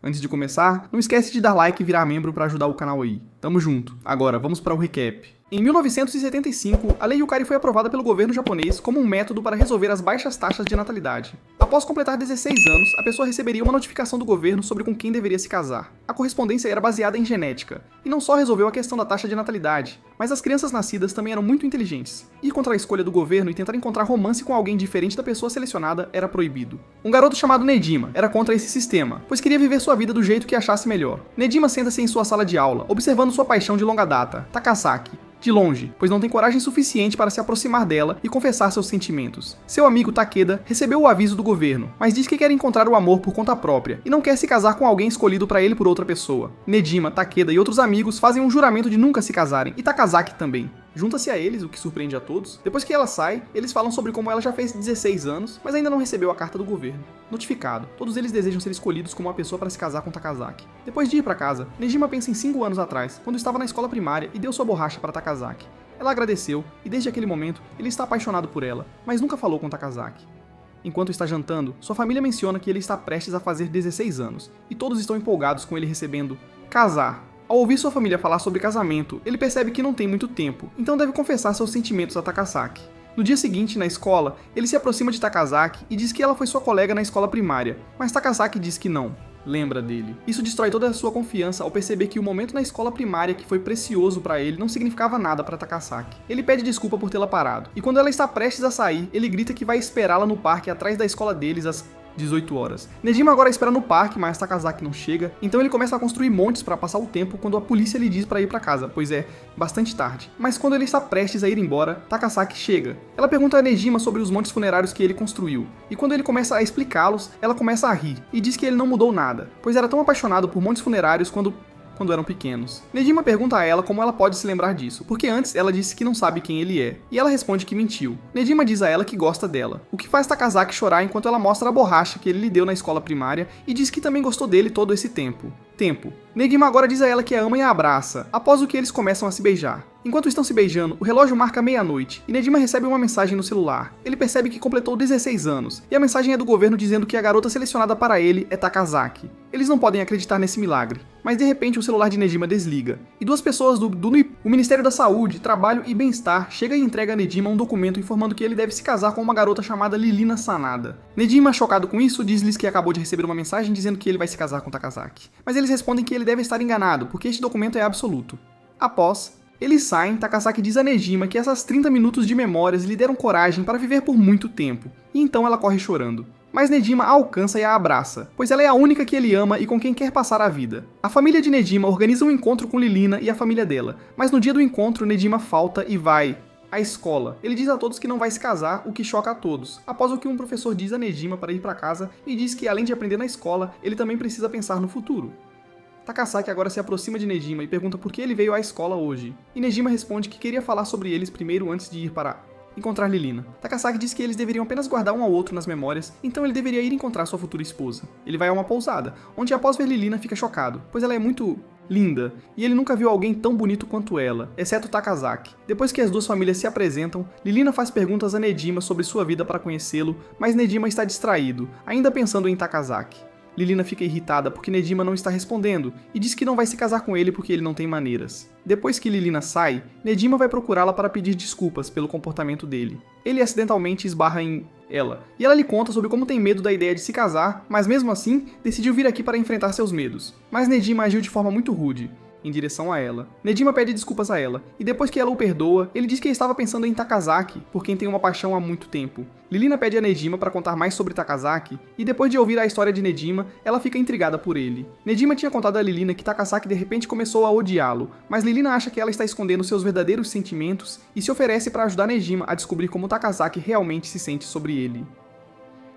Antes de começar, não esquece de dar like e virar membro para ajudar o canal aí. Tamo junto. Agora, vamos para o recap. Em 1975, a Lei Yukari foi aprovada pelo governo japonês como um método para resolver as baixas taxas de natalidade. Após completar 16 anos, a pessoa receberia uma notificação do governo sobre com quem deveria se casar. A correspondência era baseada em genética, e não só resolveu a questão da taxa de natalidade, mas as crianças nascidas também eram muito inteligentes. Ir contra a escolha do governo e tentar encontrar romance com alguém diferente da pessoa selecionada era proibido. Um garoto chamado Nejima era contra esse sistema, pois queria viver sua vida do jeito que achasse melhor. Nejima senta-se em sua sala de aula, observando sua paixão de longa data, Takasaki, de longe, pois não tem coragem suficiente para se aproximar dela e confessar seus sentimentos. Seu amigo Takeda recebeu o aviso do governo, mas diz que quer encontrar o amor por conta própria e não quer se casar com alguém escolhido para ele por outra pessoa. Nejima, Takeda e outros amigos fazem um juramento de nunca se casarem, e Takasaki também. Junta-se a eles, o que surpreende a todos. Depois que ela sai, eles falam sobre como ela já fez 16 anos, mas ainda não recebeu a carta do governo. Notificado, todos eles desejam ser escolhidos como uma pessoa para se casar com Takasaki. Depois de ir para casa, Nejima pensa em 5 anos atrás, quando estava na escola primária e deu sua borracha para Takasaki. Ela agradeceu, e desde aquele momento, ele está apaixonado por ela, mas nunca falou com Takasaki. Enquanto está jantando, sua família menciona que ele está prestes a fazer 16 anos, e todos estão empolgados com ele recebendo casar. Ao ouvir sua família falar sobre casamento, ele percebe que não tem muito tempo, então deve confessar seus sentimentos a Takasaki. No dia seguinte, na escola, ele se aproxima de Takasaki e diz que ela foi sua colega na escola primária, mas Takasaki diz que não. Lembra dele. Isso destrói toda a sua confiança ao perceber que o momento na escola primária que foi precioso para ele não significava nada para Takasaki. Ele pede desculpa por tê-la parado, e quando ela está prestes a sair, ele grita que vai esperá-la no parque atrás da escola deles às 18 horas. Nejima agora espera no parque, mas Takasaki não chega, então ele começa a construir montes para passar o tempo quando a polícia lhe diz para ir para casa, pois é bastante tarde. Mas quando ele está prestes a ir embora, Takasaki chega. Ela pergunta a Nejima sobre os montes funerários que ele construiu, e quando ele começa a explicá-los, ela começa a rir, e diz que ele não mudou nada, pois era tão apaixonado por montes funerários quando eram pequenos. Nejima pergunta a ela como ela pode se lembrar disso, porque antes ela disse que não sabe quem ele é, e ela responde que mentiu. Nejima diz a ela que gosta dela, o que faz Takasaki chorar enquanto ela mostra a borracha que ele lhe deu na escola primária e diz que também gostou dele todo esse tempo. Nejima agora diz a ela que a ama e a abraça, após o que eles começam a se beijar. Enquanto estão se beijando, o relógio marca meia-noite, e Nejima recebe uma mensagem no celular. Ele percebe que completou 16 anos, e a mensagem é do governo dizendo que a garota selecionada para ele é Takasaki. Eles não podem acreditar nesse milagre, mas de repente o celular de Nejima desliga, e duas pessoas do o Ministério da Saúde, Trabalho e Bem-Estar chega e entrega a Nejima um documento informando que ele deve se casar com uma garota chamada Lilina Sanada. Nejima, chocado com isso, diz-lhes que acabou de receber uma mensagem dizendo que ele vai se casar com Takasaki, mas eles respondem que ele deve estar enganado, porque este documento é absoluto. Após eles saem, Takasaki diz a Nejima que essas 30 minutos de memórias lhe deram coragem para viver por muito tempo, e então ela corre chorando. Mas Nejima a alcança e a abraça, pois ela é a única que ele ama e com quem quer passar a vida. A família de Nejima organiza um encontro com Lilina e a família dela, mas no dia do encontro Nejima falta e vai à escola. Ele diz a todos que não vai se casar, o que choca a todos, após o que um professor diz a Nejima para ir para casa e diz que além de aprender na escola, ele também precisa pensar no futuro. Takasaki agora se aproxima de Nejima e pergunta por que ele veio à escola hoje, e Nejima responde que queria falar sobre eles primeiro antes de ir para encontrar Lilina. Takasaki diz que eles deveriam apenas guardar um ao outro nas memórias, então ele deveria ir encontrar sua futura esposa. Ele vai a uma pousada, onde após ver Lilina fica chocado, pois ela é muito linda, e ele nunca viu alguém tão bonito quanto ela, exceto Takasaki. Depois que as duas famílias se apresentam, Lilina faz perguntas a Nejima sobre sua vida para conhecê-lo, mas Nejima está distraído, ainda pensando em Takasaki. Lilina fica irritada porque Nejima não está respondendo e diz que não vai se casar com ele porque ele não tem maneiras. Depois que Lilina sai, Nejima vai procurá-la para pedir desculpas pelo comportamento dele. Ele acidentalmente esbarra em ela, e ela lhe conta sobre como tem medo da ideia de se casar, mas mesmo assim, decidiu vir aqui para enfrentar seus medos. Mas Nejima agiu de forma muito rude em direção a ela. Nejima pede desculpas a ela, e depois que ela o perdoa, ele diz que estava pensando em Takasaki, por quem tem uma paixão há muito tempo. Lilina pede a Nejima para contar mais sobre Takasaki, e depois de ouvir a história de Nejima, ela fica intrigada por ele. Nejima tinha contado a Lilina que Takasaki de repente começou a odiá-lo, mas Lilina acha que ela está escondendo seus verdadeiros sentimentos e se oferece para ajudar Nejima a descobrir como Takasaki realmente se sente sobre ele.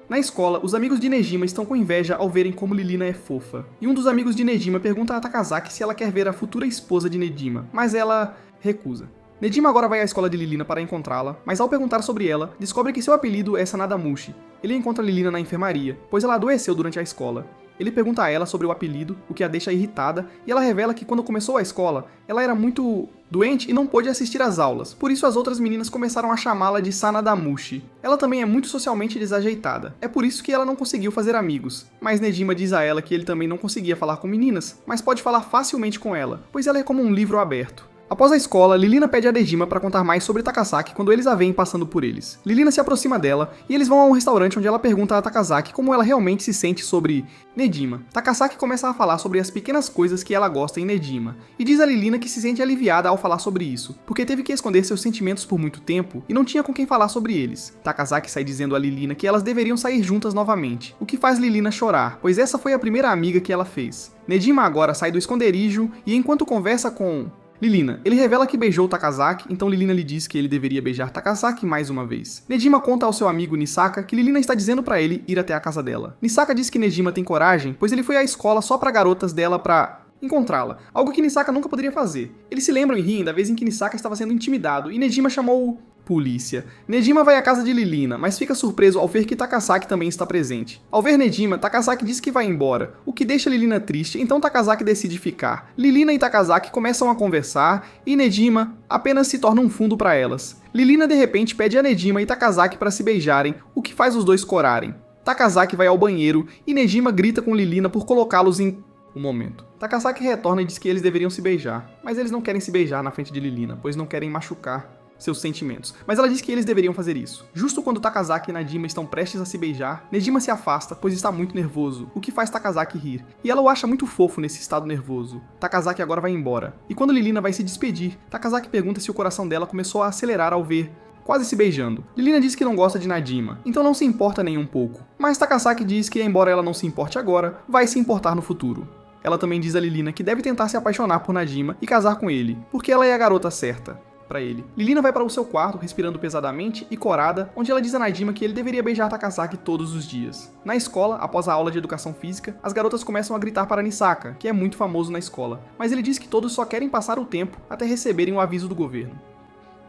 Na escola, os amigos de Nejima estão com inveja ao verem como Lilina é fofa, e um dos amigos de Nejima pergunta a Takasaki se ela quer ver a futura esposa de Nejima, mas ela recusa. Nejima agora vai à escola de Lilina para encontrá-la, mas ao perguntar sobre ela, descobre que seu apelido é Sanadamushi. Ele encontra Lilina na enfermaria, pois ela adoeceu durante a escola. Ele pergunta a ela sobre o apelido, o que a deixa irritada, e ela revela que quando começou a escola, ela era muito doente e não pôde assistir às aulas, por isso as outras meninas começaram a chamá-la de Sanadamushi. Ela também é muito socialmente desajeitada, é por isso que ela não conseguiu fazer amigos, mas Nejima diz a ela que ele também não conseguia falar com meninas, mas pode falar facilmente com ela, pois ela é como um livro aberto. Após a escola, Lilina pede a Nejima para contar mais sobre Takasaki quando eles a veem passando por eles. Lilina se aproxima dela e eles vão a um restaurante onde ela pergunta a Takasaki como ela realmente se sente sobre Nejima. Takasaki começa a falar sobre as pequenas coisas que ela gosta em Nejima e diz a Lilina que se sente aliviada ao falar sobre isso, porque teve que esconder seus sentimentos por muito tempo e não tinha com quem falar sobre eles. Takasaki sai dizendo a Lilina que elas deveriam sair juntas novamente, o que faz Lilina chorar, pois essa foi a primeira amiga que ela fez. Nejima agora sai do esconderijo e enquanto conversa com Lilina, ele revela que beijou Takasaki, então Lilina lhe diz que ele deveria beijar Takasaki mais uma vez. Nejima conta ao seu amigo Nisaka que Lilina está dizendo pra ele ir até a casa dela. Nisaka diz que Nejima tem coragem, pois ele foi à escola só pra garotas dela pra encontrá-la, algo que Nisaka nunca poderia fazer. Eles se lembram e riem da vez em que Nisaka estava sendo intimidado e Nejima chamou polícia. Nejima vai à casa de Lilina, mas fica surpreso ao ver que Takasaki também está presente. Ao ver Nejima, Takasaki diz que vai embora, o que deixa Lilina triste, então Takasaki decide ficar. Lilina e Takasaki começam a conversar e Nejima apenas se torna um fundo para elas. Lilina de repente pede a Nejima e Takasaki para se beijarem, o que faz os dois corarem. Takasaki vai ao banheiro e Nejima grita com Lilina por colocá-los em um momento. Takasaki retorna e diz que eles deveriam se beijar, mas eles não querem se beijar na frente de Lilina, pois não querem machucar seus sentimentos. Mas ela diz que eles deveriam fazer isso. Justo quando Takasaki e Nejima estão prestes a se beijar, Nejima se afasta, pois está muito nervoso, o que faz Takasaki rir. E ela o acha muito fofo nesse estado nervoso. Takasaki agora vai embora. E quando Lilina vai se despedir, Takasaki pergunta se o coração dela começou a acelerar ao ver quase se beijando. Lilina diz que não gosta de Nejima, então não se importa nem um pouco. Mas Takasaki diz que, embora ela não se importe agora, vai se importar no futuro. Ela também diz a Lilina que deve tentar se apaixonar por Nejima e casar com ele, porque ela é a garota certa para ele. Lilina vai para o seu quarto, respirando pesadamente e corada, onde ela diz a Nejima que ele deveria beijar Takasaki todos os dias. Na escola, após a aula de educação física, as garotas começam a gritar para Nisaka, que é muito famoso na escola, mas ele diz que todos só querem passar o tempo até receberem o aviso do governo.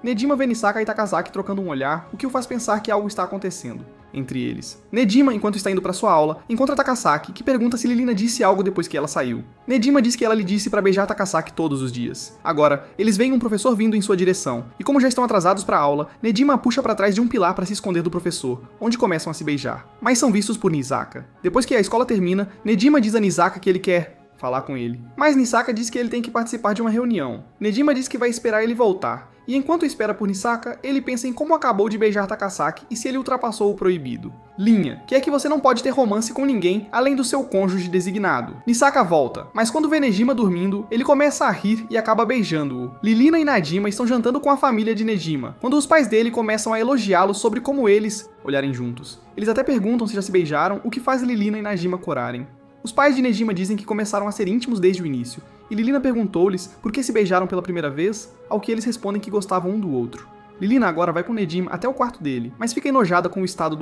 Nejima vê Nisaka e Takasaki trocando um olhar, o que o faz pensar que algo está acontecendo entre eles. Nejima, enquanto está indo para sua aula, encontra Takasaki, que pergunta se Lilina disse algo depois que ela saiu. Nejima diz que ela lhe disse para beijar Takasaki todos os dias. Agora, eles veem um professor vindo em sua direção, e como já estão atrasados para a aula, Nejima a puxa para trás de um pilar para se esconder do professor, onde começam a se beijar. Mas são vistos por Nisaka. Depois que a escola termina, Nejima diz a Nisaka que ele quer falar com ele. Mas Nisaka diz que ele tem que participar de uma reunião. Nejima diz que vai esperar ele voltar. E enquanto espera por Nisaka, ele pensa em como acabou de beijar Takasaki e se ele ultrapassou o proibido. Linha, que é que você não pode ter romance com ninguém além do seu cônjuge designado. Nisaka volta, mas quando vê Nejima dormindo, ele começa a rir e acaba beijando-o. Lilina e Nejima estão jantando com a família de Nejima, quando os pais dele começam a elogiá-lo sobre como eles olharem juntos. Eles até perguntam se já se beijaram, o que faz Lilina e Nejima corarem. Os pais de Nejima dizem que começaram a ser íntimos desde o início, e Lilina perguntou-lhes por que se beijaram pela primeira vez, ao que eles respondem que gostavam um do outro. Lilina agora vai com Nejima até o quarto dele, mas fica enojada com o estado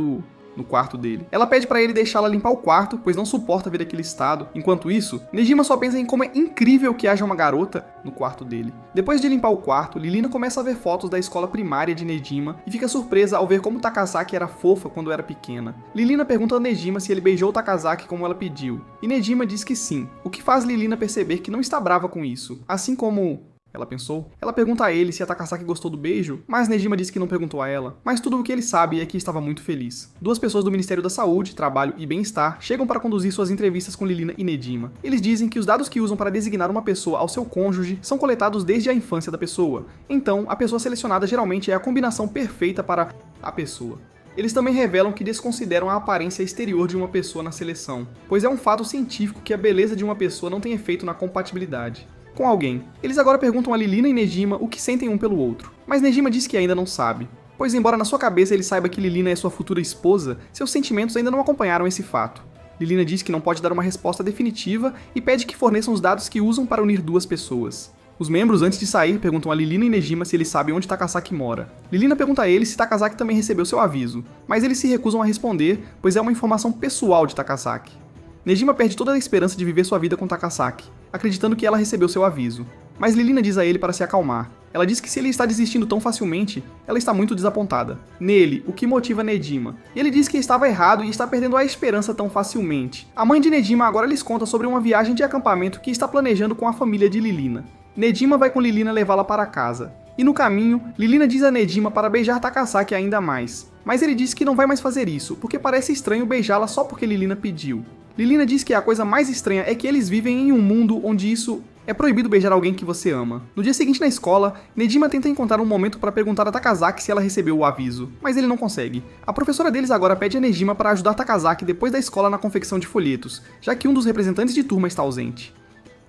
no quarto dele. Ela pede pra ele deixá-la limpar o quarto, pois não suporta ver aquele estado. Enquanto isso, Nejima só pensa em como é incrível que haja uma garota no quarto dele. Depois de limpar o quarto, Lilina começa a ver fotos da escola primária de Nejima e fica surpresa ao ver como Takasaki era fofa quando era pequena. Lilina pergunta a Nejima se ele beijou Takasaki como ela pediu, e Nejima diz que sim, o que faz Lilina perceber que não está brava com isso, assim como ela pensou. Ela pergunta a ele se a Takasaki gostou do beijo, mas Nejima diz que não perguntou a ela. Mas tudo o que ele sabe é que estava muito feliz. Duas pessoas do Ministério da Saúde, Trabalho e Bem-Estar chegam para conduzir suas entrevistas com Lilina e Nejima. Eles dizem que os dados que usam para designar uma pessoa ao seu cônjuge são coletados desde a infância da pessoa. Então, a pessoa selecionada geralmente é a combinação perfeita para a pessoa. Eles também revelam que desconsideram a aparência exterior de uma pessoa na seleção, pois é um fato científico que a beleza de uma pessoa não tem efeito na compatibilidade com alguém. Eles agora perguntam a Lilina e Nejima o que sentem um pelo outro, mas Nejima diz que ainda não sabe, pois embora na sua cabeça ele saiba que Lilina é sua futura esposa, seus sentimentos ainda não acompanharam esse fato. Lilina diz que não pode dar uma resposta definitiva e pede que forneçam os dados que usam para unir duas pessoas. Os membros, antes de sair, perguntam a Lilina e Nejima se eles sabem onde Takasaki mora. Lilina pergunta a eles se Takasaki também recebeu seu aviso, mas eles se recusam a responder, pois é uma informação pessoal de Takasaki. Nejima perde toda a esperança de viver sua vida com Takasaki, acreditando que ela recebeu seu aviso. Mas Lilina diz a ele para se acalmar. Ela diz que se ele está desistindo tão facilmente, ela está muito desapontada. Nele, o que motiva Nejima. E ele diz que estava errado e está perdendo a esperança tão facilmente. A mãe de Nejima agora lhes conta sobre uma viagem de acampamento que está planejando com a família de Lilina. Nedima vai com Lilina levá-la para casa. E no caminho, Lilina diz a Nedima para beijar Takasaki ainda mais. Mas ele diz que não vai mais fazer isso, porque parece estranho beijá-la só porque Lilina pediu. Lilina diz que a coisa mais estranha é que eles vivem em um mundo onde isso é proibido beijar alguém que você ama. No dia seguinte na escola, Nedima tenta encontrar um momento para perguntar a Takasaki se ela recebeu o aviso, mas ele não consegue. A professora deles agora pede a Nedima para ajudar Takasaki depois da escola na confecção de folhetos, já que um dos representantes de turma está ausente.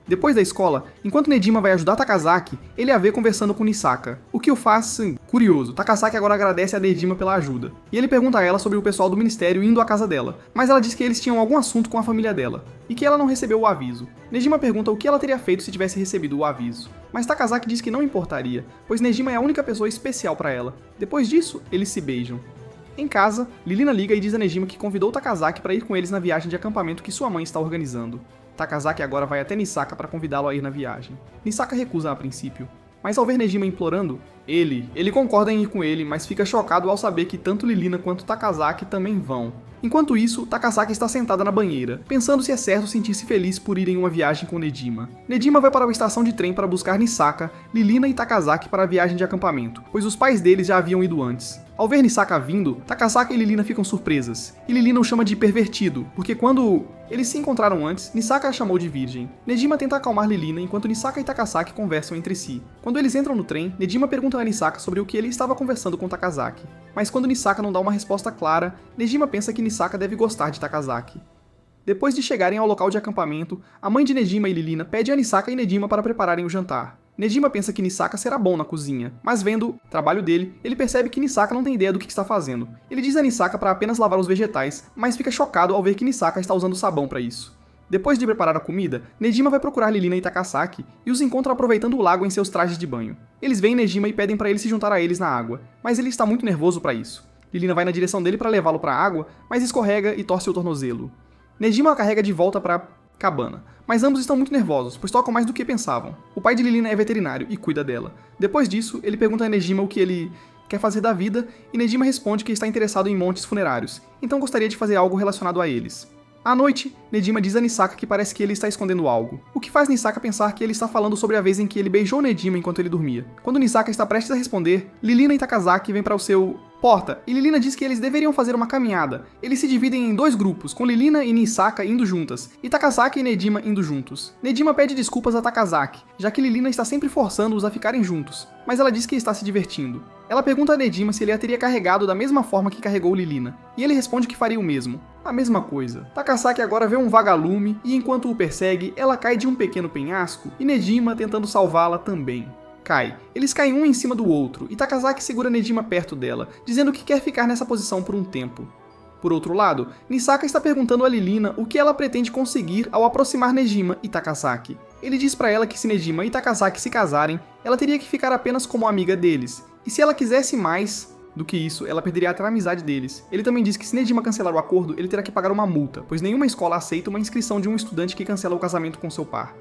Depois da escola, enquanto Nedima vai ajudar Takasaki, ele a vê conversando com Nisaka, o que o faz curioso. Takasaki agora agradece a Nedima pela ajuda, e ele pergunta a ela sobre o pessoal do ministério indo à casa dela, mas ela diz que eles tinham algum assunto com a família dela, e que ela não recebeu o aviso. Nedima pergunta o que ela teria feito se tivesse recebido o aviso, mas Takasaki diz que não importaria, pois Nedima é a única pessoa especial para ela. Depois disso, eles se beijam. Em casa, Lilina liga e diz a Nedima que convidou Takasaki para ir com eles na viagem de acampamento que sua mãe está organizando. Takasaki agora vai até Nisaka para convidá-lo a ir na viagem. Nisaka recusa a princípio, mas ao ver Nedima implorando, ele concorda em ir com ele, mas fica chocado ao saber que tanto Lilina quanto Takasaki também vão. Enquanto isso, Takasaki está sentada na banheira, pensando se é certo sentir-se feliz por ir em uma viagem com Nedima. Nedima vai para a estação de trem para buscar Nisaka, Lilina e Takasaki para a viagem de acampamento, pois os pais deles já haviam ido antes. Ao ver Nisaka vindo, Takasaki e Lilina ficam surpresas, e Lilina o chama de pervertido, porque quando eles se encontraram antes, Nisaka a chamou de virgem. Nedima tenta acalmar Lilina enquanto Nisaka e Takasaki conversam entre si. Quando eles entram no trem, Nedima pergunta a Nisaka sobre o que ele estava conversando com Takasaki, mas quando Nisaka não dá uma resposta clara, Nedima pensa que Nisaka deve gostar de Takasaki. Depois de chegarem ao local de acampamento, a mãe de Nedima e Lilina pede a Nisaka e Nedima para prepararem o jantar. Nedima pensa que Nisaka será bom na cozinha, mas vendo o trabalho dele, ele percebe que Nisaka não tem ideia do que está fazendo. Ele diz a Nisaka para apenas lavar os vegetais, mas fica chocado ao ver que Nisaka está usando sabão para isso. Depois de preparar a comida, Nedima vai procurar Lilina e Takasaki e os encontra aproveitando o lago em seus trajes de banho. Eles veem Nedima e pedem para ele se juntar a eles na água, mas ele está muito nervoso para isso. Lilina vai na direção dele para levá-lo para a água, mas escorrega e torce o tornozelo. Nedima a carrega de volta para a cabana, mas ambos estão muito nervosos, pois tocam mais do que pensavam. O pai de Lilina é veterinário e cuida dela. Depois disso, ele pergunta a Nedima o que ele quer fazer da vida, e Nedima responde que está interessado em montes funerários, então gostaria de fazer algo relacionado a eles. À noite, Nedima diz a Nisaka que parece que ele está escondendo algo, o que faz Nisaka pensar que ele está falando sobre a vez em que ele beijou Nedima enquanto ele dormia. Quando Nisaka está prestes a responder, Lilina e Takasaki vêm para o seu porta, e Lilina diz que eles deveriam fazer uma caminhada. Eles se dividem em dois grupos, com Lilina e Nisaka indo juntas, e Takasaki e Nedima indo juntos. Nedima pede desculpas a Takasaki, já que Lilina está sempre forçando-os a ficarem juntos, mas ela diz que está se divertindo. Ela pergunta a Nedima se ele a teria carregado da mesma forma que carregou Lilina, e ele responde que faria o mesmo. A mesma coisa. Takasaki agora vê um vagalume, e enquanto o persegue, ela cai de um pequeno penhasco, e Nedima tentando salvá-la também. Cai. Eles caem um em cima do outro, e Takasaki segura Nedima perto dela, dizendo que quer ficar nessa posição por um tempo. Por outro lado, Nisaka está perguntando a Lilina o que ela pretende conseguir ao aproximar Nedima e Takasaki. Ele diz pra ela que se Nedima e Takasaki se casarem, ela teria que ficar apenas como amiga deles, e se ela quisesse mais do que isso, ela perderia até a amizade deles. Ele também diz que se Nedima cancelar o acordo, ele terá que pagar uma multa, pois nenhuma escola aceita uma inscrição de um estudante que cancela o casamento com seu par.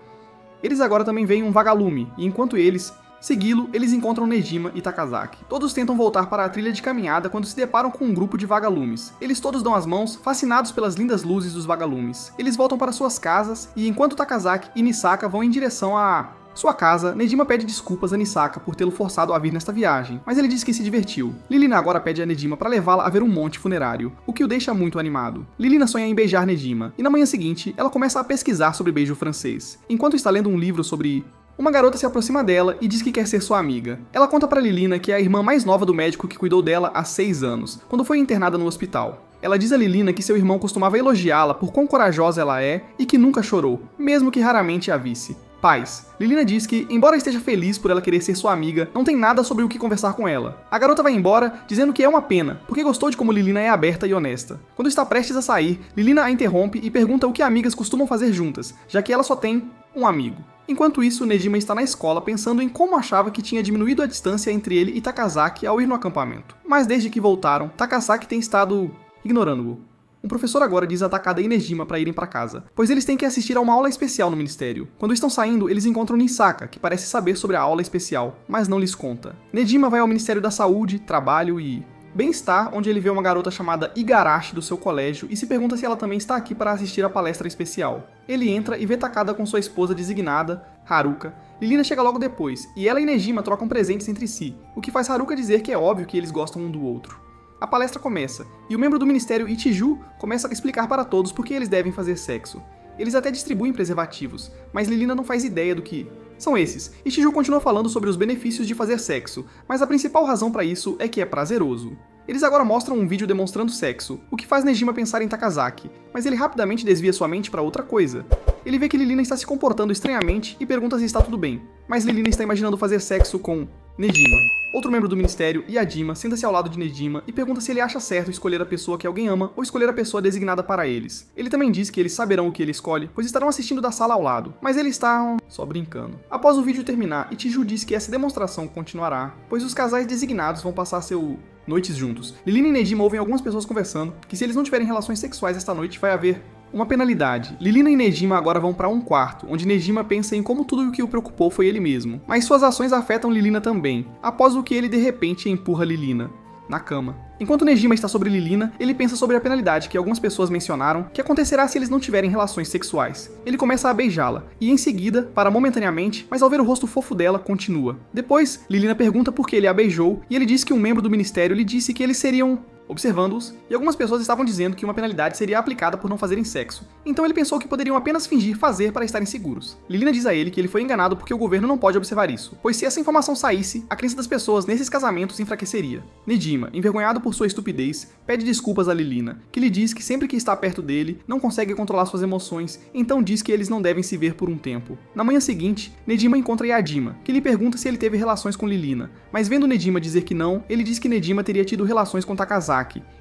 Eles agora também veem um vagalume, e enquanto eles segui-lo, eles encontram Nedima e Takasaki. Todos tentam voltar para a trilha de caminhada quando se deparam com um grupo de vagalumes. Eles todos dão as mãos, fascinados pelas lindas luzes dos vagalumes. Eles voltam para suas casas, e enquanto Takasaki e Nisaka vão em direção a sua casa, Nedima pede desculpas a Nisaka por tê-lo forçado a vir nesta viagem, mas ele diz que se divertiu. Lilina agora pede a Nedima para levá-la a ver um monte funerário, o que o deixa muito animado. Lilina sonha em beijar Nedima, e na manhã seguinte, ela começa a pesquisar sobre beijo francês. Enquanto está lendo um livro sobre uma garota se aproxima dela e diz que quer ser sua amiga. Ela conta para Lilina que é a irmã mais nova do médico que cuidou dela há 6 anos, quando foi internada no hospital. Ela diz a Lilina que seu irmão costumava elogiá-la por quão corajosa ela é e que nunca chorou, mesmo que raramente a visse. Paz. Lilina diz que, embora esteja feliz por ela querer ser sua amiga, não tem nada sobre o que conversar com ela. A garota vai embora, dizendo que é uma pena, porque gostou de como Lilina é aberta e honesta. Quando está prestes a sair, Lilina a interrompe e pergunta o que amigas costumam fazer juntas, já que ela só tem um amigo. Enquanto isso, Nedima está na escola pensando em como achava que tinha diminuído a distância entre ele e Takasaki ao ir no acampamento. Mas desde que voltaram, Takasaki tem estado ignorando-o. Um professor agora diz a Takada e Nedima para irem para casa, pois eles têm que assistir a uma aula especial no ministério. Quando estão saindo, eles encontram Nisaka, que parece saber sobre a aula especial, mas não lhes conta. Nedima vai ao Ministério da Saúde, Trabalho e Bem-estar, onde ele vê uma garota chamada Igarashi do seu colégio e se pergunta se ela também está aqui para assistir a palestra especial. Ele entra e vê Takada com sua esposa designada, Haruka. Lilina chega logo depois, e ela e Nejima trocam presentes entre si, o que faz Haruka dizer que é óbvio que eles gostam um do outro. A palestra começa, e o membro do ministério Ichiju começa a explicar para todos por que eles devem fazer sexo. Eles até distribuem preservativos, mas Lilina não faz ideia do que são esses. Ichiju continua falando sobre os benefícios de fazer sexo, mas a principal razão para isso é que é prazeroso. Eles agora mostram um vídeo demonstrando sexo, o que faz Nejima pensar em Takazaki, mas ele rapidamente desvia sua mente para outra coisa. Ele vê que Lilina está se comportando estranhamente e pergunta se está tudo bem, mas Lilina está imaginando fazer sexo com Nejima. Outro membro do ministério, Yadima, senta-se ao lado de Nejima e pergunta se ele acha certo escolher a pessoa que alguém ama ou escolher a pessoa designada para eles. Ele também diz que eles saberão o que ele escolhe, pois estarão assistindo da sala ao lado, mas eles estão só brincando. Após o vídeo terminar, Ichiju diz que essa demonstração continuará, pois os casais designados vão passar seu noites juntos. Lilina e Nejima ouvem algumas pessoas conversando que se eles não tiverem relações sexuais esta noite vai haver uma penalidade. Lilina e Nejima agora vão para um quarto, onde Nejima pensa em como tudo o que o preocupou foi ele mesmo. Mas suas ações afetam Lilina também, após o que ele de repente empurra Lilina na cama. Enquanto Nejima está sobre Lilina, ele pensa sobre a penalidade que algumas pessoas mencionaram que acontecerá se eles não tiverem relações sexuais. Ele começa a beijá-la, e em seguida, para momentaneamente, mas ao ver o rosto fofo dela, continua. Depois, Lilina pergunta por que ele a beijou, e ele diz que um membro do ministério lhe disse que eles seriam observando-os, e algumas pessoas estavam dizendo que uma penalidade seria aplicada por não fazerem sexo. Então ele pensou que poderiam apenas fingir fazer para estarem seguros. Lilina diz a ele que ele foi enganado porque o governo não pode observar isso, pois se essa informação saísse, a crença das pessoas nesses casamentos enfraqueceria. Nejima, envergonhado por sua estupidez, pede desculpas a Lilina, que lhe diz que sempre que está perto dele, não consegue controlar suas emoções, então diz que eles não devem se ver por um tempo. Na manhã seguinte, Nejima encontra Yadima, que lhe pergunta se ele teve relações com Lilina, mas vendo Nejima dizer que não, ele diz que Nejima teria tido relações com Takazaki,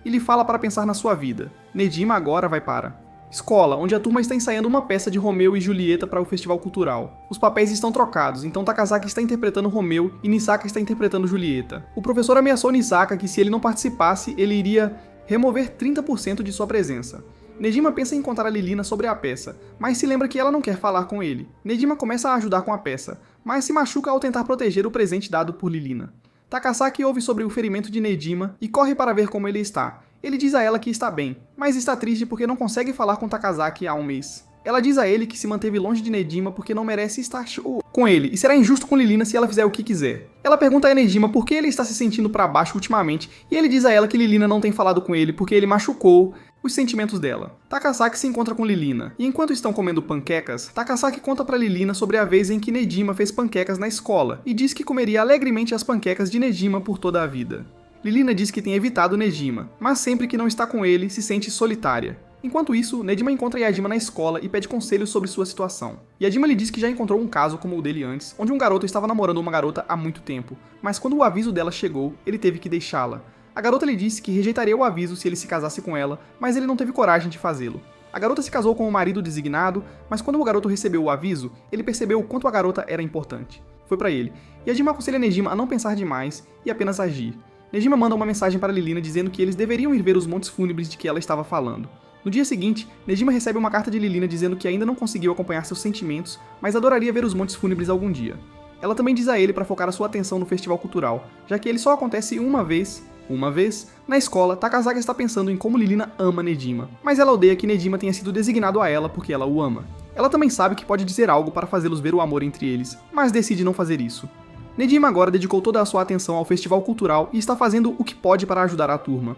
e lhe fala para pensar na sua vida. Nejima agora vai para escola, onde a turma está ensaiando uma peça de Romeu e Julieta para o festival cultural. Os papéis estão trocados, então Takazaki está interpretando Romeu e Nisaka está interpretando Julieta. O professor ameaçou Nisaka que se ele não participasse, ele iria remover 30% de sua presença. Nejima pensa em contar a Lilina sobre a peça, mas se lembra que ela não quer falar com ele. Nejima começa a ajudar com a peça, mas se machuca ao tentar proteger o presente dado por Lilina. Takasaki ouve sobre o ferimento de Nejima e corre para ver como ele está. Ele diz a ela que está bem, mas está triste porque não consegue falar com Takazaki há um mês. Ela diz a ele que se manteve longe de Nejima porque não merece estar com ele e será injusto com Lilina se ela fizer o que quiser. Ela pergunta a Nejima por que ele está se sentindo para baixo ultimamente e ele diz a ela que Lilina não tem falado com ele porque ele machucou os sentimentos dela. Takasaki se encontra com Lilina, e enquanto estão comendo panquecas, Takasaki conta para Lilina sobre a vez em que Nejima fez panquecas na escola, e diz que comeria alegremente as panquecas de Nejima por toda a vida. Lilina diz que tem evitado Nejima, mas sempre que não está com ele, se sente solitária. Enquanto isso, Nejima encontra Yadima na escola e pede conselhos sobre sua situação. Yadima lhe diz que já encontrou um caso como o dele antes, onde um garoto estava namorando uma garota há muito tempo, mas quando o aviso dela chegou, ele teve que deixá-la. A garota lhe disse que rejeitaria o aviso se ele se casasse com ela, mas ele não teve coragem de fazê-lo. A garota se casou com o marido designado, mas quando o garoto recebeu o aviso, ele percebeu o quanto a garota era importante. Foi pra ele. Yadima aconselha Nejima a não pensar demais e apenas agir. Nejima manda uma mensagem para Lilina dizendo que eles deveriam ir ver os montes fúnebres de que ela estava falando. No dia seguinte, Nejima recebe uma carta de Lilina dizendo que ainda não conseguiu acompanhar seus sentimentos, mas adoraria ver os montes fúnebres algum dia. Ela também diz a ele para focar a sua atenção no festival cultural, já que ele só acontece uma vez, na escola, Takasaki está pensando em como Lilina ama Nejima, mas ela odeia que Nejima tenha sido designado a ela porque ela o ama. Ela também sabe que pode dizer algo para fazê-los ver o amor entre eles, mas decide não fazer isso. Nejima agora dedicou toda a sua atenção ao festival cultural e está fazendo o que pode para ajudar a turma.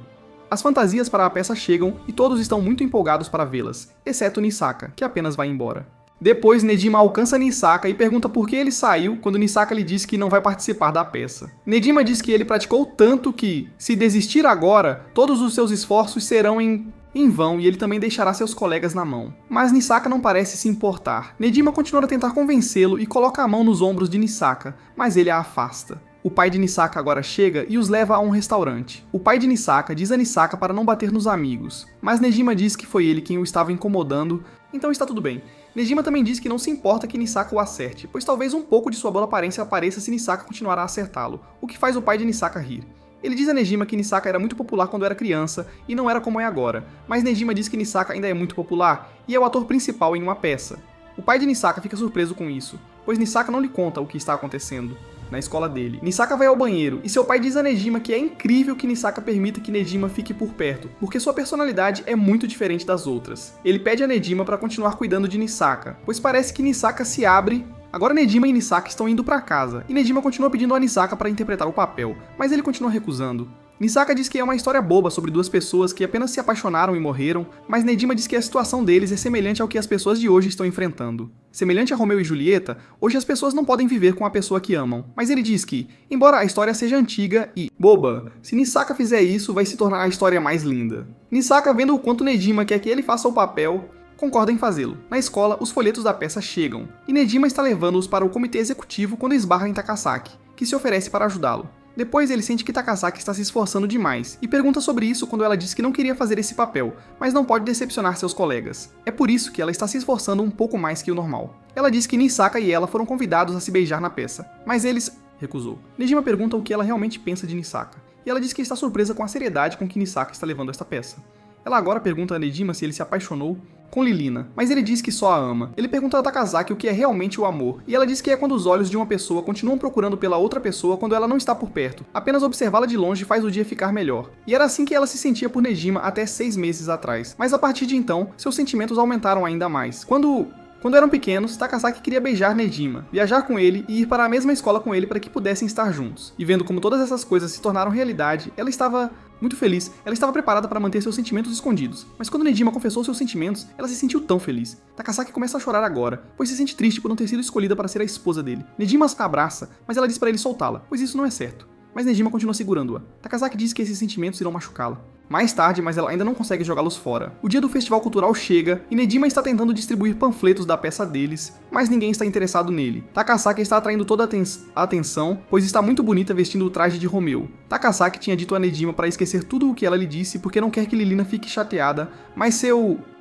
As fantasias para a peça chegam e todos estão muito empolgados para vê-las, exceto Nisaka, que apenas vai embora. Depois, Nejima alcança Nisaka e pergunta por que ele saiu quando Nisaka lhe diz que não vai participar da peça. Nejima diz que ele praticou tanto que, se desistir agora, todos os seus esforços serão em vão e ele também deixará seus colegas na mão. Mas Nisaka não parece se importar. Nejima continua a tentar convencê-lo e coloca a mão nos ombros de Nisaka, mas ele a afasta. O pai de Nisaka agora chega e os leva a um restaurante. O pai de Nisaka diz a Nisaka para não bater nos amigos, mas Nejima diz que foi ele quem o estava incomodando, então está tudo bem. Nejima também diz que não se importa que Nisaka o acerte, pois talvez um pouco de sua boa aparência apareça se Nisaka continuar a acertá-lo, o que faz o pai de Nisaka rir. Ele diz a Nejima que Nisaka era muito popular quando era criança e não era como é agora, mas Nejima diz que Nisaka ainda é muito popular e é o ator principal em uma peça. O pai de Nisaka fica surpreso com isso, pois Nisaka não lhe conta o que está acontecendo. na escola dele. Nisaka vai ao banheiro e seu pai diz a Nejima que é incrível que Nisaka permita que Nejima fique por perto, porque sua personalidade é muito diferente das outras. Ele pede a Nejima para continuar cuidando de Nisaka, pois parece que Nisaka se abre. Agora Nejima e Nisaka estão indo para casa, e Nejima continua pedindo a Nisaka para interpretar o papel, mas ele continua recusando. Nisaka diz que é uma história boba sobre duas pessoas que apenas se apaixonaram e morreram, mas Nejima diz que a situação deles é semelhante ao que as pessoas de hoje estão enfrentando. Semelhante a Romeu e Julieta, hoje as pessoas não podem viver com a pessoa que amam, mas ele diz que, embora a história seja antiga e boba, se Nisaka fizer isso, vai se tornar a história mais linda. Nisaka, vendo o quanto Nejima quer que ele faça o papel, concorda em fazê-lo. Na escola, os folhetos da peça chegam, e Nejima está levando-os para o comitê executivo quando esbarra em Takasaki, que se oferece para ajudá-lo. Depois ele sente que Takasaki está se esforçando demais, e pergunta sobre isso quando ela diz que não queria fazer esse papel, mas não pode decepcionar seus colegas. É por isso que ela está se esforçando um pouco mais que o normal. Ela diz que Nisaka e ela foram convidados a se beijar na peça, mas eles recusou. Nejima pergunta o que ela realmente pensa de Nisaka, e ela diz que está surpresa com a seriedade com que Nisaka está levando esta peça. Ela agora pergunta a Nejima se ele se apaixonou com Lilina, mas ele diz que só a ama. Ele pergunta a Takasaki o que é realmente o amor, e ela diz que é quando os olhos de uma pessoa continuam procurando pela outra pessoa quando ela não está por perto. Apenas observá-la de longe faz o dia ficar melhor. E era assim que ela se sentia por Nejima até 6 meses atrás. Mas a partir de então, seus sentimentos aumentaram ainda mais. Quando eram pequenos, Takasaki queria beijar Nejima, viajar com ele e ir para a mesma escola com ele para que pudessem estar juntos. E vendo como todas essas coisas se tornaram realidade, ela estava muito feliz, ela estava preparada para manter seus sentimentos escondidos. Mas quando Nejima confessou seus sentimentos, ela se sentiu tão feliz. Takasaki começa a chorar agora, pois se sente triste por não ter sido escolhida para ser a esposa dele. Nejima a abraça, mas ela diz para ele soltá-la, pois isso não é certo. Mas Nejima continua segurando-a. Takasaki diz que esses sentimentos irão machucá-la. Mais tarde, mas ela ainda não consegue jogá-los fora. O dia do festival cultural chega e Nejima está tentando distribuir panfletos da peça deles, mas ninguém está interessado nele. Takasaki está atraindo toda a atenção, pois está muito bonita vestindo o traje de Romeu. Takasaki tinha dito a Nejima para esquecer tudo o que ela lhe disse porque não quer que Lilina fique chateada, mas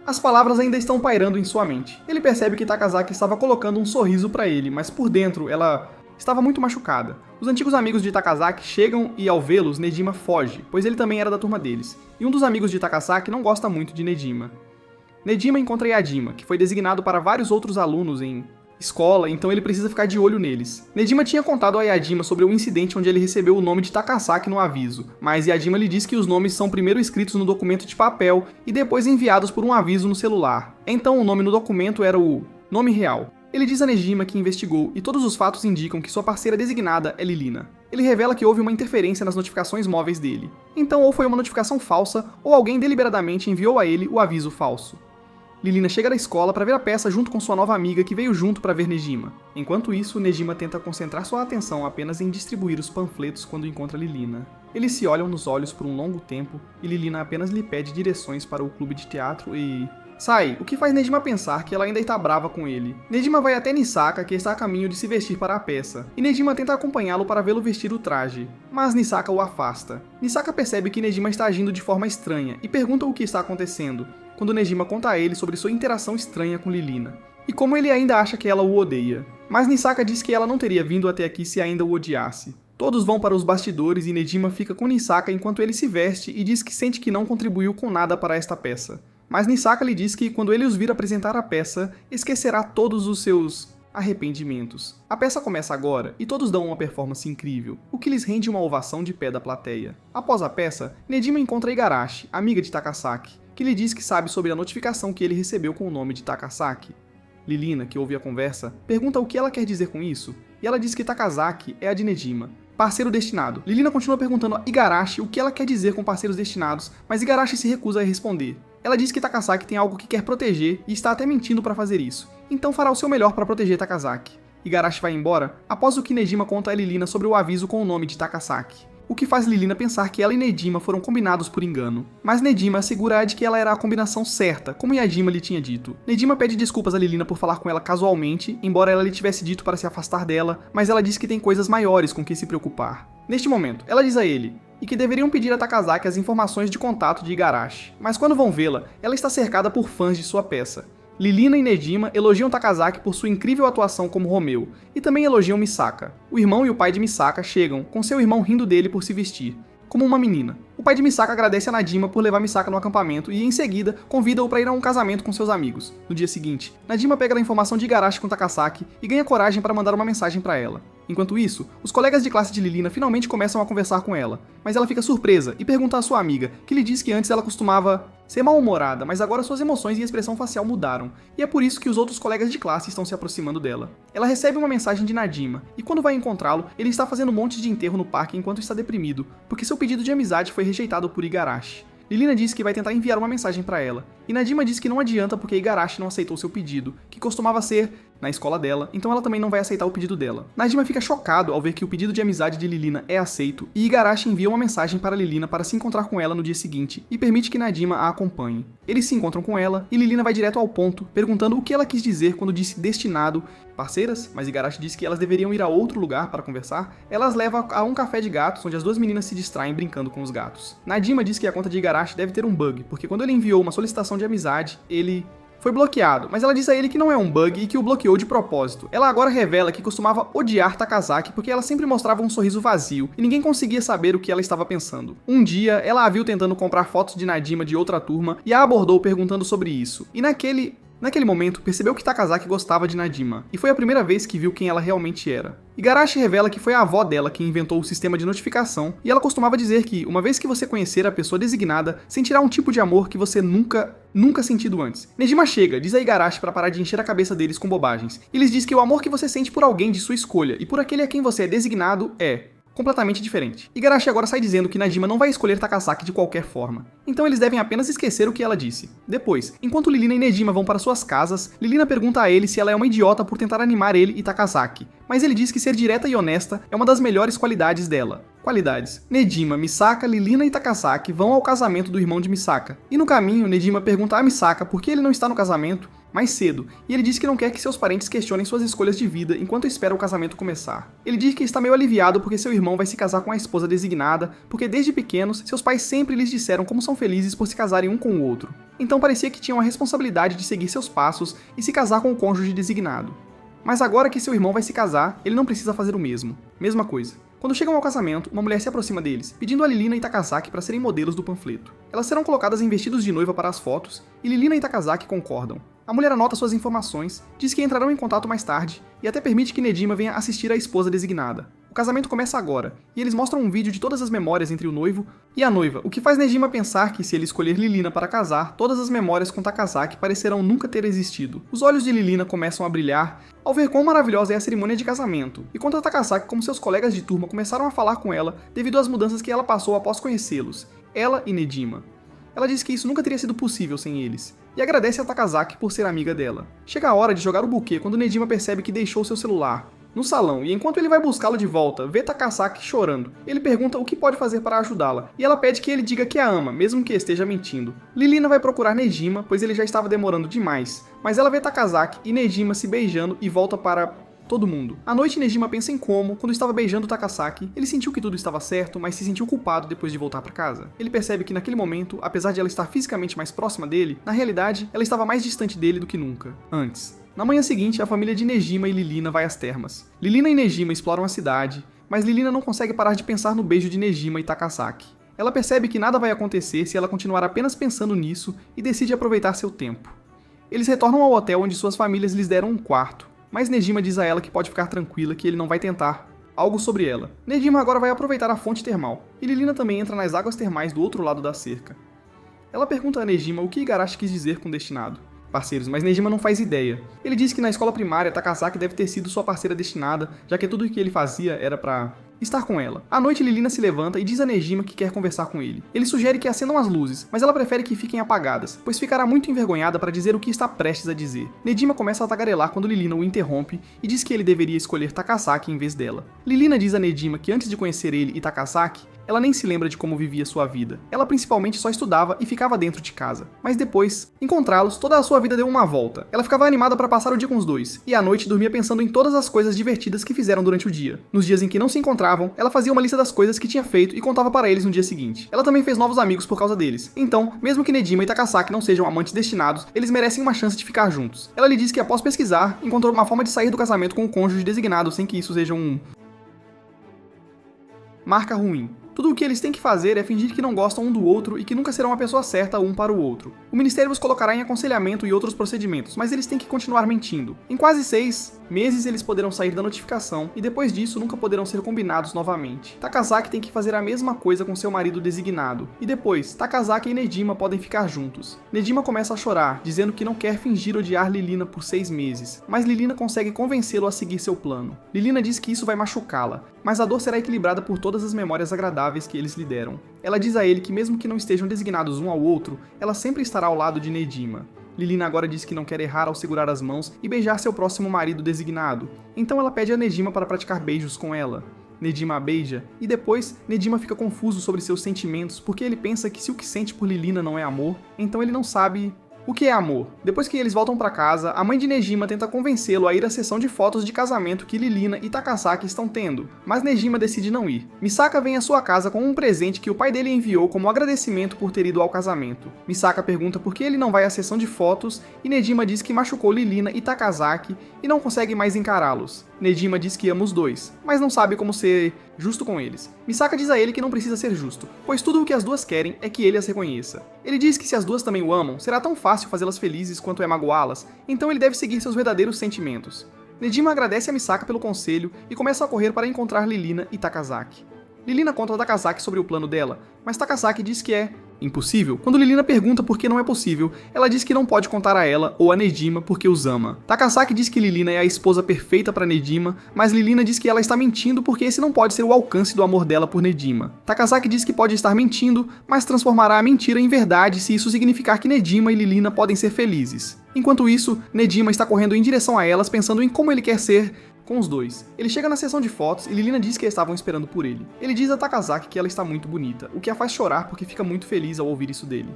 as palavras ainda estão pairando em sua mente. Ele percebe que Takasaki estava colocando um sorriso para ele, mas por dentro ela estava muito machucada. Os antigos amigos de Takasaki chegam e ao vê-los, Nejima foge, pois ele também era da turma deles. E um dos amigos de Takasaki não gosta muito de Nejima. Nejima encontra Yajima, que foi designado para vários outros alunos em escola, então ele precisa ficar de olho neles. Nejima tinha contado a Yajima sobre o incidente onde ele recebeu o nome de Takasaki no aviso, mas Yajima lhe diz que os nomes são primeiro escritos no documento de papel e depois enviados por um aviso no celular. Então o nome no documento era o nome real. Ele diz a Nejima que investigou e todos os fatos indicam que sua parceira designada é Lilina. Ele revela que houve uma interferência nas notificações móveis dele. Então ou foi uma notificação falsa ou alguém deliberadamente enviou a ele o aviso falso. Lilina chega da escola para ver a peça junto com sua nova amiga que veio junto para ver Nejima. Enquanto isso, Nejima tenta concentrar sua atenção apenas em distribuir os panfletos quando encontra Lilina. Eles se olham nos olhos por um longo tempo e Lilina apenas lhe pede direções para o clube de teatro e sai, o que faz Nejima pensar que ela ainda está brava com ele. Nejima vai até Nisaka, que está a caminho de se vestir para a peça, e Nejima tenta acompanhá-lo para vê-lo vestir o traje, mas Nisaka o afasta. Nisaka percebe que Nejima está agindo de forma estranha e pergunta o que está acontecendo, quando Nejima conta a ele sobre sua interação estranha com Lilina, e como ele ainda acha que ela o odeia. Mas Nisaka diz que ela não teria vindo até aqui se ainda o odiasse. Todos vão para os bastidores e Nejima fica com Nisaka enquanto ele se veste e diz que sente que não contribuiu com nada para esta peça. Mas Nisaka lhe diz que quando ele os vir apresentar a peça, esquecerá todos os seus arrependimentos. A peça começa agora e todos dão uma performance incrível, o que lhes rende uma ovação de pé da plateia. Após a peça, Nejima encontra Igarashi, amiga de Takasaki, que lhe diz que sabe sobre a notificação que ele recebeu com o nome de Takasaki. Lilina, que ouve a conversa, pergunta o que ela quer dizer com isso, e ela diz que Takasaki é a de Nejima, parceiro destinado. Lilina continua perguntando a Igarashi o que ela quer dizer com parceiros destinados, mas Igarashi se recusa a responder. Ela diz que Takasaki tem algo que quer proteger e está até mentindo para fazer isso, então fará o seu melhor para proteger Takasaki. Igarashi vai embora após o que Nejima conta a Lilina sobre o aviso com o nome de Takasaki, o que faz Lilina pensar que ela e Nejima foram combinados por engano. Mas Nejima assegura de que ela era a combinação certa, como Yajima lhe tinha dito. Nejima pede desculpas a Lilina por falar com ela casualmente, embora ela lhe tivesse dito para se afastar dela, mas ela diz que tem coisas maiores com que se preocupar. Neste momento, ela diz a ele e que deveriam pedir a Takasaki as informações de contato de Igarashi, mas quando vão vê-la, ela está cercada por fãs de sua peça. Lilina e Nejima elogiam Takasaki por sua incrível atuação como Romeu, e também elogiam Misaka. O irmão e o pai de Misaka chegam, com seu irmão rindo dele por se vestir, como uma menina. O pai de Misaka agradece a Najima por levar Misaka no acampamento e, em seguida, convida-o para ir a um casamento com seus amigos. No dia seguinte, Najima pega a informação de Igarashi com Takasaki e ganha coragem para mandar uma mensagem para ela. Enquanto isso, os colegas de classe de Lilina finalmente começam a conversar com ela, mas ela fica surpresa e pergunta à sua amiga, que lhe diz que antes ela costumava ser mal-humorada, mas agora suas emoções e expressão facial mudaram, e é por isso que os outros colegas de classe estão se aproximando dela. Ela recebe uma mensagem de Nadima, e quando vai encontrá-lo, ele está fazendo um monte de enterro no parque enquanto está deprimido, porque seu pedido de amizade foi rejeitado por Igarashi. Lilina diz que vai tentar enviar uma mensagem para ela, e Nadima diz que não adianta porque Igarashi não aceitou seu pedido, que costumava ser na escola dela, então ela também não vai aceitar o pedido dela. Nadima fica chocado ao ver que o pedido de amizade de Lilina é aceito, e Igarashi envia uma mensagem para Lilina para se encontrar com ela no dia seguinte, e permite que Nadima a acompanhe. Eles se encontram com ela, e Lilina vai direto ao ponto, perguntando o que ela quis dizer quando disse destinado. Parceiras, mas Igarashi diz que elas deveriam ir a outro lugar para conversar. Ela as leva a um café de gatos, onde as duas meninas se distraem brincando com os gatos. Nadima diz que a conta de Igarashi deve ter um bug, porque quando ele enviou uma solicitação de amizade, ele foi bloqueado, mas ela diz a ele que não é um bug e que o bloqueou de propósito. Ela agora revela que costumava odiar Takazaki porque ela sempre mostrava um sorriso vazio e ninguém conseguia saber o que ela estava pensando. Um dia, ela a viu tentando comprar fotos de Nadima de outra turma e a abordou perguntando sobre isso. E naquele momento, percebeu que Takazaki gostava de Nadima, e foi a primeira vez que viu quem ela realmente era. Igarashi revela que foi a avó dela que inventou o sistema de notificação, e ela costumava dizer que, uma vez que você conhecer a pessoa designada, sentirá um tipo de amor que você nunca sentido antes. Nejima chega, diz a Igarashi para parar de encher a cabeça deles com bobagens, e lhes diz que o amor que você sente por alguém de sua escolha e por aquele a quem você é designado é completamente diferente. Igarashi agora sai dizendo que Nadima não vai escolher Takasaki de qualquer forma. Então eles devem apenas esquecer o que ela disse. Depois, enquanto Lilina e Nejima vão para suas casas, Lilina pergunta a ele se ela é uma idiota por tentar animar ele e Takasaki. Mas ele diz que ser direta e honesta é uma das melhores qualidades dela. Qualidades. Nejima, Misaka, Lilina e Takasaki vão ao casamento do irmão de Misaka. E no caminho, Nejima pergunta a Misaka por que ele não está no casamento mais cedo, e ele diz que não quer que seus parentes questionem suas escolhas de vida enquanto espera o casamento começar. Ele diz que está meio aliviado porque seu irmão vai se casar com a esposa designada, porque desde pequenos, seus pais sempre lhes disseram como são felizes por se casarem um com o outro. Então parecia que tinham a responsabilidade de seguir seus passos e se casar com o cônjuge designado. Mas agora que seu irmão vai se casar, ele não precisa fazer o mesmo. Mesma coisa. Quando chegam ao casamento, uma mulher se aproxima deles, pedindo a Lilina e Takasaki para serem modelos do panfleto. Elas serão colocadas em vestidos de noiva para as fotos, e Lilina e Takasaki concordam. A mulher anota suas informações, diz que entrarão em contato mais tarde, e até permite que Nejima venha assistir a esposa designada. O casamento começa agora, e eles mostram um vídeo de todas as memórias entre o noivo e a noiva, o que faz Nejima pensar que, se ele escolher Lilina para casar, todas as memórias com Takasaki parecerão nunca ter existido. Os olhos de Lilina começam a brilhar ao ver quão maravilhosa é a cerimônia de casamento, e conta a Takasaki como seus colegas de turma começaram a falar com ela devido às mudanças que ela passou após conhecê-los, ela e Nejima. Ela diz que isso nunca teria sido possível sem eles, e agradece a Takasaki por ser amiga dela. Chega a hora de jogar o buquê quando Nejima percebe que deixou seu celular no salão, e enquanto ele vai buscá-lo de volta, vê Takasaki chorando. Ele pergunta o que pode fazer para ajudá-la, e ela pede que ele diga que a ama, mesmo que esteja mentindo. Lilina vai procurar Nejima, pois ele já estava demorando demais, mas ela vê Takasaki e Nejima se beijando e volta para todo mundo. À noite, Nejima pensa em como, quando estava beijando Takasaki, ele sentiu que tudo estava certo, mas se sentiu culpado depois de voltar para casa. Ele percebe que naquele momento, apesar de ela estar fisicamente mais próxima dele, na realidade, ela estava mais distante dele do que nunca, antes. Na manhã seguinte, a família de Nejima e Lilina vai às termas. Lilina e Nejima exploram a cidade, mas Lilina não consegue parar de pensar no beijo de Nejima e Takasaki. Ela percebe que nada vai acontecer se ela continuar apenas pensando nisso e decide aproveitar seu tempo. Eles retornam ao hotel onde suas famílias lhes deram um quarto, mas Nejima diz a ela que pode ficar tranquila que ele não vai tentar algo sobre ela. Nejima agora vai aproveitar a fonte termal, e Lilina também entra nas águas termais do outro lado da cerca. Ela pergunta a Nejima o que Igarashi quis dizer com destinado. Parceiros, mas Nejima não faz ideia. Ele diz que na escola primária Takasaki deve ter sido sua parceira destinada, já que tudo o que ele fazia era pra estar com ela. À noite, Lilina se levanta e diz a Nejima que quer conversar com ele. Ele sugere que acendam as luzes, mas ela prefere que fiquem apagadas, pois ficará muito envergonhada para dizer o que está prestes a dizer. Nejima começa a tagarelar quando Lilina o interrompe e diz que ele deveria escolher Takasaki em vez dela. Lilina diz a Nejima que antes de conhecer ele e Takasaki, ela nem se lembra de como vivia sua vida. Ela principalmente só estudava e ficava dentro de casa. Mas depois, encontrá-los, toda a sua vida deu uma volta. Ela ficava animada para passar o dia com os dois, e à noite dormia pensando em todas as coisas divertidas que fizeram durante o dia. Nos dias em que não se encontravam, ela fazia uma lista das coisas que tinha feito e contava para eles no dia seguinte. Ela também fez novos amigos por causa deles. Então, mesmo que Nejima e Takasaki não sejam amantes destinados, eles merecem uma chance de ficar juntos. Ela lhe diz que após pesquisar, encontrou uma forma de sair do casamento com o cônjuge designado sem que isso seja marca ruim. Tudo o que eles têm que fazer é fingir que não gostam um do outro e que nunca serão a pessoa certa um para o outro. O Ministério os colocará em aconselhamento e outros procedimentos, mas eles têm que continuar mentindo. Em quase 6 Meses eles poderão sair da notificação e depois disso nunca poderão ser combinados novamente. Takazaki tem que fazer a mesma coisa com seu marido designado. E depois, Takazaki e Nedima podem ficar juntos. Nedima começa a chorar, dizendo que não quer fingir odiar Lilina por 6 meses, mas Lilina consegue convencê-lo a seguir seu plano. Lilina diz que isso vai machucá-la, mas a dor será equilibrada por todas as memórias agradáveis que eles lhe deram. Ela diz a ele que mesmo que não estejam designados um ao outro, ela sempre estará ao lado de Nedima. Lilina agora diz que não quer errar ao segurar as mãos e beijar seu próximo marido designado, então ela pede a Nedima para praticar beijos com ela. Nedima a beija, e depois Nedima fica confuso sobre seus sentimentos porque ele pensa que se o que sente por Lilina não é amor, então ele não sabe o que é amor. Depois que eles voltam para casa, a mãe de Nedima tenta convencê-lo a ir à sessão de fotos de casamento que Lilina e Takazaki estão tendo, mas Nedima decide não ir. Misaka vem à sua casa com um presente que o pai dele enviou como agradecimento por ter ido ao casamento. Misaka pergunta por que ele não vai à sessão de fotos e Nedima diz que machucou Lilina e Takazaki e não consegue mais encará-los. Nedima diz que ama os dois, mas não sabe como ser justo com eles. Misaka diz a ele que não precisa ser justo, pois tudo o que as duas querem é que ele as reconheça. Ele diz que se as duas também o amam, será tão fácil fazê-las felizes quanto é magoá-las, então ele deve seguir seus verdadeiros sentimentos. Nedima agradece a Misaka pelo conselho e começa a correr para encontrar Lilina e Takazaki. Lilina conta a Takazaki sobre o plano dela, mas Takazaki diz que é impossível. Quando Lilina pergunta por que não é possível, ela diz que não pode contar a ela ou a Nedima porque os ama. Takazaki diz que Lilina é a esposa perfeita para Nedima, mas Lilina diz que ela está mentindo porque esse não pode ser o alcance do amor dela por Nedima. Takazaki diz que pode estar mentindo, mas transformará a mentira em verdade se isso significar que Nedima e Lilina podem ser felizes. Enquanto isso, Nedima está correndo em direção a elas pensando em como ele quer ser com os dois. Ele chega na sessão de fotos e Lilina diz que estavam esperando por ele. Ele diz a Takazaki que ela está muito bonita, o que a faz chorar porque fica muito feliz ao ouvir isso dele.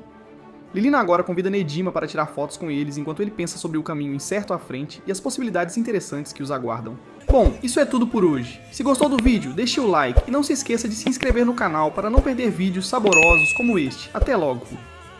Lilina agora convida Nedima para tirar fotos com eles enquanto ele pensa sobre o caminho incerto à frente e as possibilidades interessantes que os aguardam. Bom, isso é tudo por hoje. Se gostou do vídeo, deixe o like e não se esqueça de se inscrever no canal para não perder vídeos saborosos como este. Até logo!